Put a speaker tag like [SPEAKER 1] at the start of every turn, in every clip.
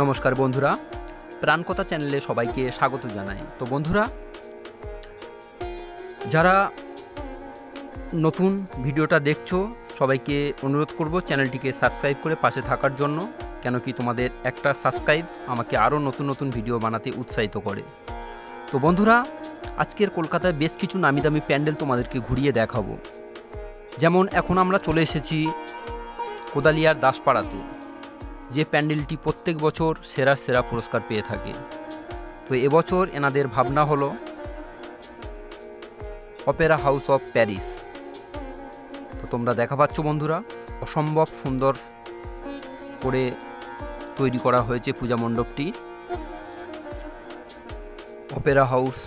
[SPEAKER 1] নমস্কার বন্ধুরা, প্রাণকথা চ্যানেলে সবাইকে স্বাগত জানাই। তো বন্ধুরা, যারা নতুন ভিডিওটা দেখছো সবাইকে অনুরোধ করব চ্যানেলটিকে সাবস্ক্রাইব করে পাশে থাকার জন্য, কেন কি তোমাদের একটা সাবস্ক্রাইব আমাকে আরও নতুন নতুন ভিডিও বানাতে উৎসাহিত করে। তো বন্ধুরা, আজকের কলকাতায় বেশ কিছু নামি দামি প্যান্ডেল তোমাদেরকে ঘুরিয়ে দেখাবো। যেমন এখন আমরা চলে এসেছি কোদালিয়ার দাসপাড়াতে, যে প্যান্ডেলটি প্রত্যেক বছর সেরা সেরা পুরস্কার পেয়ে থাকে। তো এবছর এনাদের ভাবনা হলো অপেরা হাউস অফ প্যারিস। তো তোমরা দেখা পাচ্ছ বন্ধুরা, অসম্ভব সুন্দর করে তৈরি করা হয়েছে পূজা মণ্ডপটি। অপেরা হাউস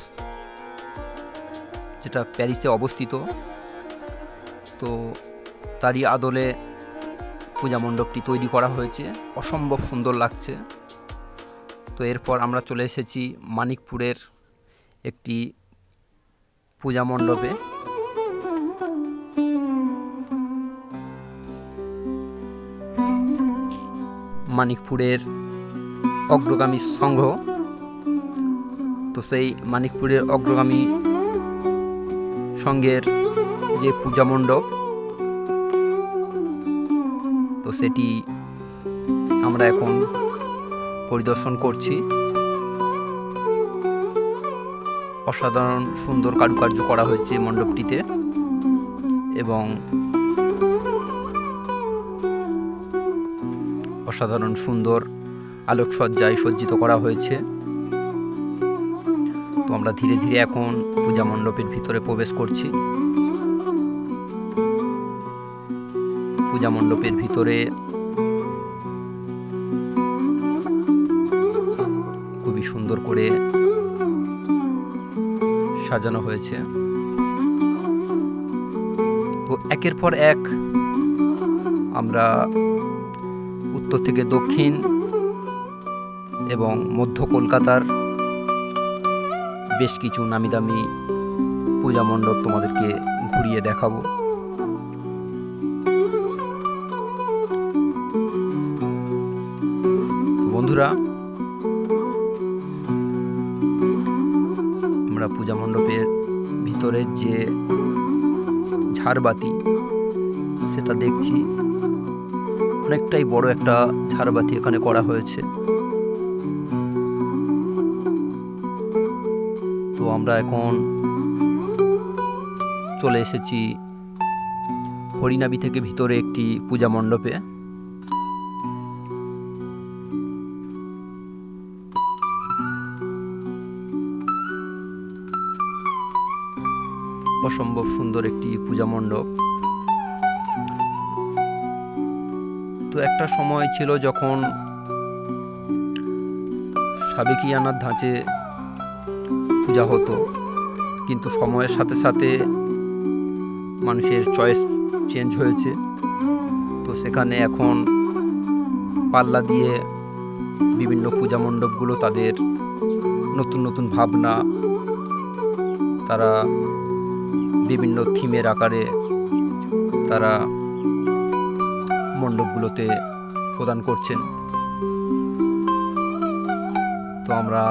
[SPEAKER 1] যেটা প্যারিসে অবস্থিত, তো তারই আদলে পূজা মণ্ডপটি তৈরি করা হয়েছে, অসম্ভব সুন্দর লাগছে। তো এরপর আমরা চলে এসেছি মানিকপুরের একটি পূজা মণ্ডপে। মানিকপুরের অগ্রগামী সংঘ, তো সেই মানিকপুরের অগ্রগামী সংঘের যে পূজা মণ্ডপ, তো সেটি আমরা এখন পরিদর্শন করছি। অসাধারণ সুন্দর কারুকার্য করা হয়েছে মণ্ডপটিতে এবং অসাধারণ সুন্দর আলোকসজ্জায় সজ্জিত করা হয়েছে। তো আমরা ধীরে ধীরে এখন পূজা মণ্ডপের ভিতরে প্রবেশ করছি। পূজা মণ্ডপের ভিতরে খুবই সুন্দর করে সাজানো হয়েছে। তো একের পর এক আমরা উত্তর থেকে দক্ষিণ এবং মধ্য কলকাতার বেশ কিছু নামি দামি পূজা মণ্ডপ তোমাদেরকে ঘুরিয়ে দেখাবো। বন্ধুরা, আমরা পূজা মণ্ডপের ভিতরের যে ঝাড়বাতি সেটা দেখছি, অনেকটাই বড় একটা ঝাড়বাতি এখানে করা হয়েছে। তো আমরা এখন চলে এসেছি হরিনাবি থেকে ভিতরে একটি পূজা মণ্ডপে। অসম্ভব সুন্দর একটি পূজা মণ্ডপ। তো একটা সময় ছিল যখন সাবেকিয়ানার ধাঁচে পূজা হতো, কিন্তু সময়ের সাথে সাথে মানুষের চয়েস চেঞ্জ হয়েছে। তো সেখানে এখন পাল্লা দিয়ে বিভিন্ন পূজা মণ্ডপগুলো তাদের নতুন নতুন ভাবনা তারা বিভিন্ন থিমের আকারে তারা মণ্ডপগুলোতে প্রদান করছেন। তো আমরা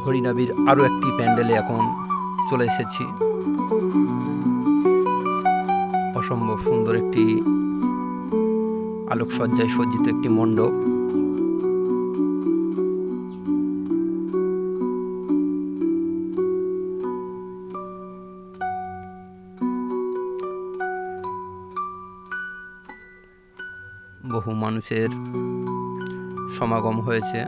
[SPEAKER 1] হরিনাবির আরও একটি প্যান্ডেলে এখন চলে এসেছি। অসম্ভব সুন্দর একটি আলোকসজ্জায় সজ্জিত একটি মণ্ডপ। বহু মানুষের সমাগম হয়েছে।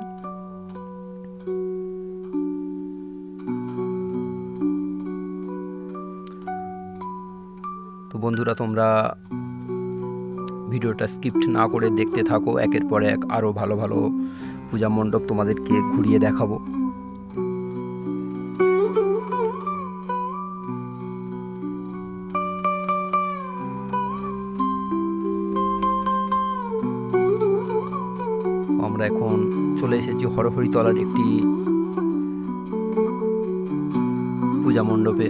[SPEAKER 1] তো বন্ধুরা, তোমরা ভিডিওটা স্কিপ্ট না করে দেখতে থাকো, একের পর এক আরও ভালো ভালো পূজা মণ্ডপ তোমাদেরকে ঘুরিয়ে দেখাবো। আমরা এখন চলে এসেছি হরহরিতলার একটি পূজা মণ্ডপে।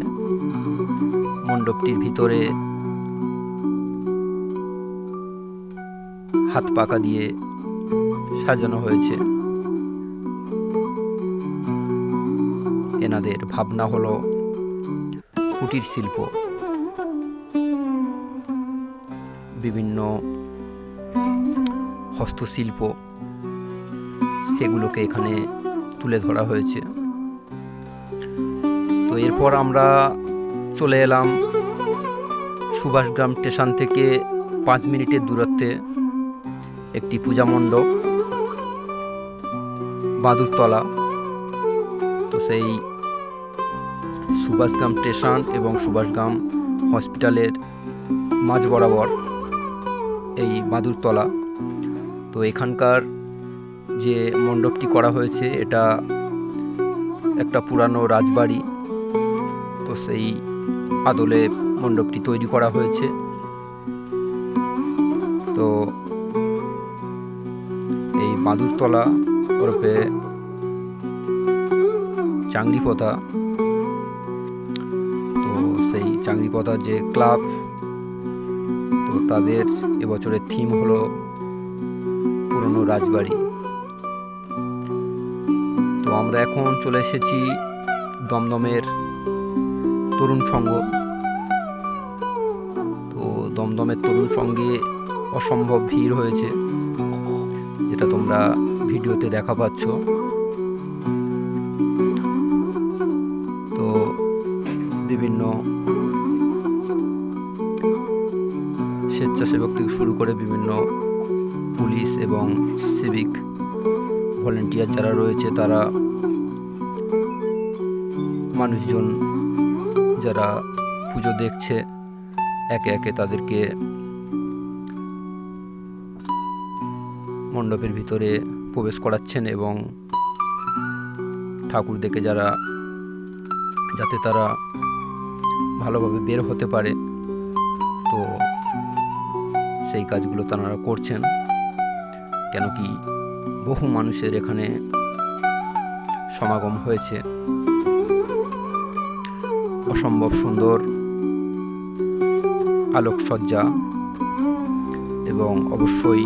[SPEAKER 1] মণ্ডপটির ভিতরে হাত পাকা দিয়ে সাজানো হয়েছে। এনাদের ভাবনা হলো কুটির শিল্প, বিভিন্ন হস্তশিল্প, সেগুলোকে এখানে তুলে ধরা হয়েছে। তো এরপর আমরা চলে এলাম সুভাষগ্রাম স্টেশন থেকে 5 মিনিটের দূরত্বে একটি পূজা মণ্ডপ, বাদুরতলা। তো সেই সুভাষগ্রাম স্টেশন এবং সুভাষগ্রাম হসপিটালের মাঝ বরাবর এই বাদুরতলা। তো এখানকার যে মণ্ডপটি করা হয়েছে এটা একটা পুরানো রাজবাড়ি, তো সেই আদলে মণ্ডপটি তৈরি করা হয়েছে। তো এই বাদুরতলা ওরফে চাংড়িপোতা, তো সেই চাংড়িপোতা যে ক্লাব, তো তাদের এবছরের থিম হলো পুরনো রাজবাড়ি। তো আমরা এখন চলে এসেছি দমদমের তরুণ সংঘ। তো দমদমের তরুণ সংঘে অসম্ভব ভিড় হয়েছে, যেটা তোমরা ভিডিওতে দেখা পাচ্ছ। তো বিভিন্ন স্বেচ্ছাসেবক থেকে শুরু করে বিভিন্ন পুলিশ এবং সিভিক ভলেন্টিয়ার যারা রয়েছে, তারা মানুষজন যারা পুজো দেখছে একে একে তাদেরকে মণ্ডপের ভিতরে প্রবেশ করাচ্ছেন এবং ঠাকুর দেখে যাতে তারা ভালোভাবে বের হতে পারে, তো সেই কাজগুলো তারা করছেন। কেন কি বহু মানুষের এখানে সমাগম হয়েছে। অসম্ভব সুন্দর আলোকসজ্জা এবং অবশ্যই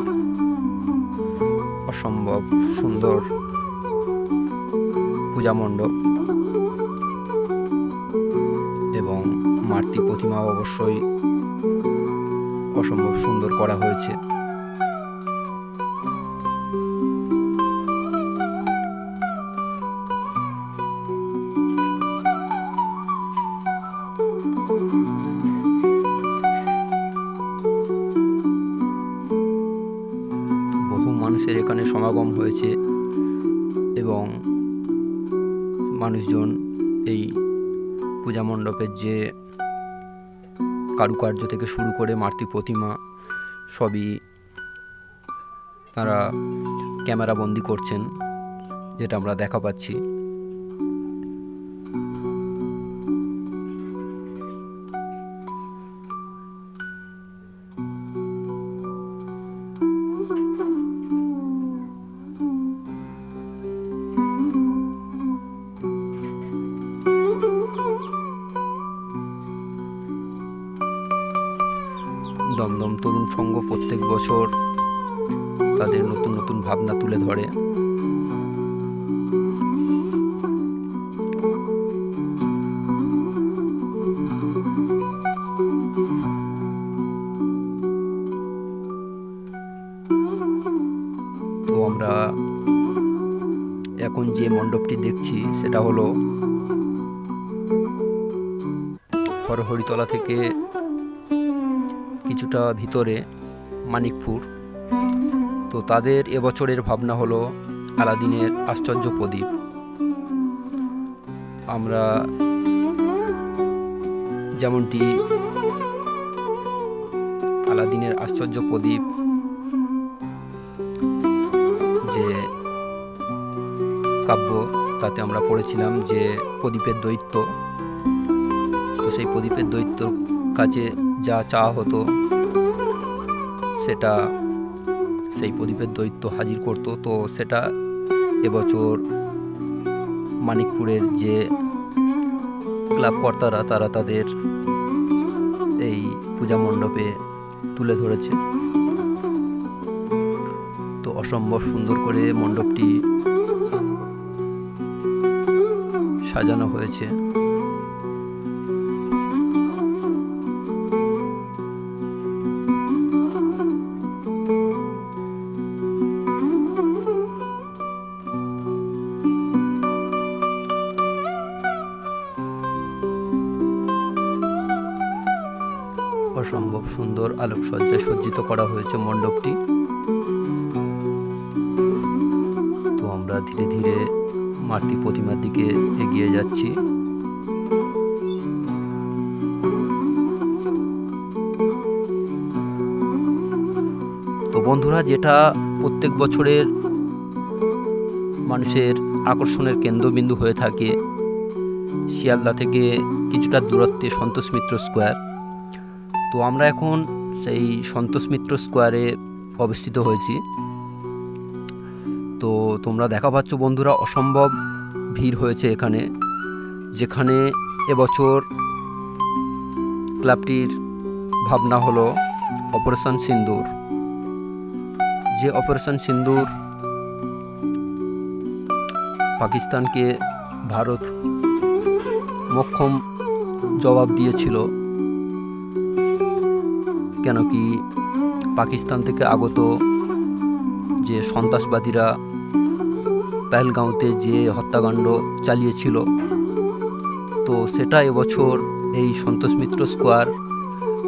[SPEAKER 1] অসম্ভব সুন্দর পূজা মণ্ডপ এবং মাতৃ প্রতিমাও অবশ্যই অসম্ভব সুন্দর করা হয়েছে। বহু মানুষের এখানে সমাগম হয়েছে এবং মানুষজন এই পূজা মণ্ডপের যে কারুকার্য থেকে শুরু করে মাতৃ প্রতিমা সবই তারা ক্যামেরা বন্দি করছেন, যেটা আমরা দেখা পাচ্ছি। দমদম তরুণ সংঘ প্রত্যেক বছর তাদের নতুন নতুন ভাবনা তুলে ধরে। তো আমরা এখন যে মণ্ডপটি দেখছি সেটা হলো হরহরিতলা থেকে কিছুটা ভিতরে মানিকপুর। তো তাদের এবছরের ভাবনা হলো আলাদিনের আশ্চর্য প্রদীপ। আমরা যেমনটি আলাদিনের আশ্চর্য প্রদীপ যে কাব্য, তাতে আমরা পড়েছিলাম যে প্রদীপের দৈত্য, তো সেই প্রদীপের দৈত্যর কাছে যা চাওয়া হতো সেটা সেই প্রদীপের দৈত্য হাজির করত। তো সেটা এবছর মানিকপুরের যে ক্লাব কর্তারা তারা তাদের এই পূজা মণ্ডপে তুলে ধরেছে। তো অসম্ভব সুন্দর করে মণ্ডপটি সাজানো হয়েছে। অসম্ভব সুন্দর আলোকসজ্জায় সজ্জিত করা হয়েছে মণ্ডপটি। তো আমরা ধীরে ধীরে মাটি প্রতিমার দিকে এগিয়ে যাচ্ছি। তো বন্ধুরা, যেটা প্রত্যেক বছরের মানুষের আকর্ষণের কেন্দ্রবিন্দু হয়ে থাকে, শিয়ালদা থেকে কিছুটা দূরত্বে সন্তোষ মিত্র স্কোয়ার। তো আমরা এখন সেই সন্তোষ মিত্র স্কোয়ারে অবস্থিত হয়েছি। তো তোমরা দেখা পাচ্ছ বন্ধুরা, অসম্ভব ভিড় হয়েছে এখানে, যেখানে এবছর ক্লাবটির ভাবনা হলো অপারেশন সিন্দুর। যে অপারেশন সিন্দুর পাকিস্তানকে ভারত মোক্ষম জবাব দিয়েছিল, কেন কি পাকিস্তান থেকে আগত যে সন্ত্রাসবাদীরা পেহেলগাঁওতে যে হত্যাকাণ্ড চালিয়েছিল, তো সেটা এবছর এই সন্তোষ মিত্র স্কোয়ার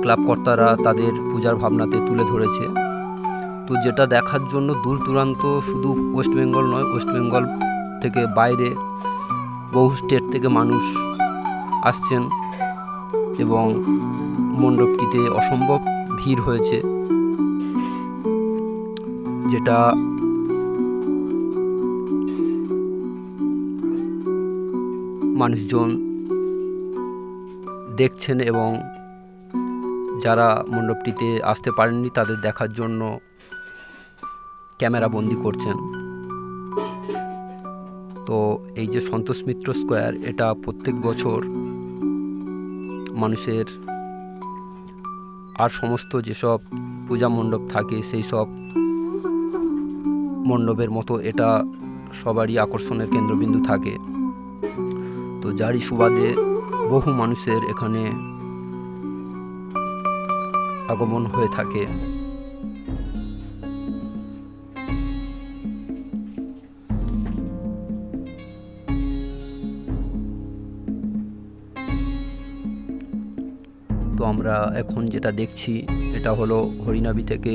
[SPEAKER 1] ক্লাব কর্তারা তাদের পূজার ভাবনাতে তুলে ধরেছে। তো যেটা দেখার জন্য দূর দূরান্ত, শুধু ওয়েস্ট বেঙ্গল নয়, ওয়েস্ট বেঙ্গল থেকে বাইরে বহু স্টেট থেকে মানুষ আসছেন এবং মণ্ডপটিতে অসম্ভব ভিড় হয়েছে, যেটা মানুষজন দেখছেন এবং যারা মণ্ডপটিতে আসতে পারেননি তাদের দেখার জন্য ক্যামেরা বন্দি করছেন। তো এই যে সন্তোষ মিত্র স্কোয়ার, এটা প্রত্যেক বছর মানুষের আর সমস্ত যেসব পূজা মণ্ডপ থাকে সেই সব মণ্ডপের মতো এটা সবারই আকর্ষণের কেন্দ্রবিন্দু থাকে। তো যারই সুবাদে বহু মানুষের এখানে আগমন হয়ে থাকে। তো আমরা এখন যেটা দেখছি, এটা হলো হরিনাবি থেকে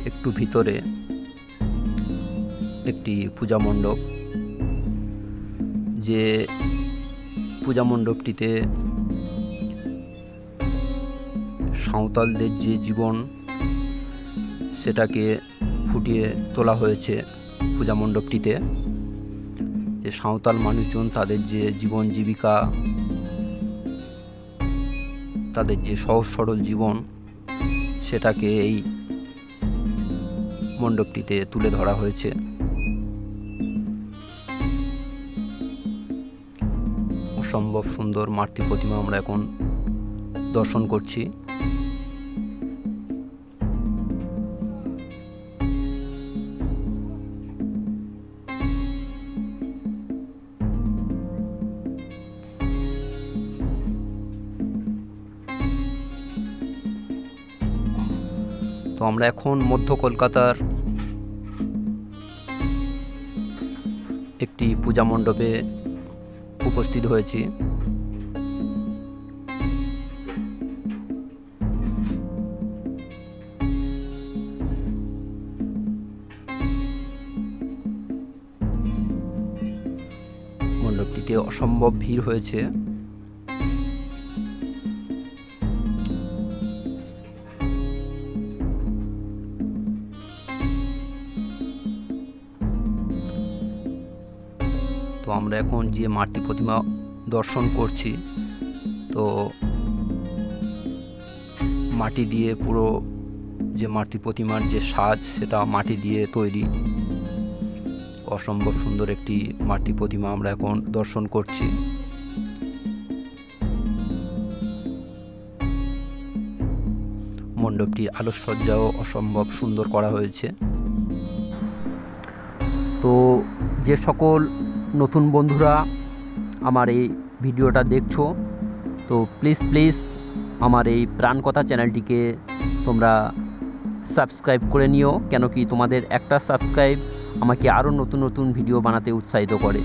[SPEAKER 1] একটু ভিতরে একটি পূজা মণ্ডপ, যে পূজা মণ্ডপটিতে সাঁওতালদের যে জীবন সেটাকে ফুটিয়ে তোলা হয়েছে পূজা মণ্ডপটিতে। যে সাঁওতাল মানুষজন তাদের যে জীবন জীবিকা, তাদের যে সহজ সরল জীবন, সেটাকে এই মণ্ডপটিতে তুলে ধরা হয়েছে। অসম্ভব সুন্দর মাতৃ প্রতিমা আমরা এখন দর্শন করছি। তো আমরা এখন মধ্য কলকাতার একটি পূজা মণ্ডপে উপস্থিত হয়েছি। মণ্ডপটিতে অসম্ভব ভিড় হয়েছে। তো আমরা এখন যে মাটি প্রতিমা দর্শন করছি, তো মাটি দিয়ে পুরো যে মাটি প্রতিমার যে সাজ, সেটা মাটি দিয়ে তৈরি। অসম্ভব সুন্দর একটি মাটি প্রতিমা আমরা এখন দর্শন করছি। মণ্ডপটির আলোকসজ্জাও অসম্ভব সুন্দর করা হয়েছে। তো যে সকল নতুন বন্ধুরা আমার এই ভিডিওটা দেখছো, তো প্লিজ আমার এই প্রাণকথা চ্যানেলটিকে তোমরা সাবস্ক্রাইব করে নিও, কেন কি তোমাদের একটা সাবস্ক্রাইব আমাকে আরও নতুন নতুন ভিডিও বানাতে উৎসাহিত করে।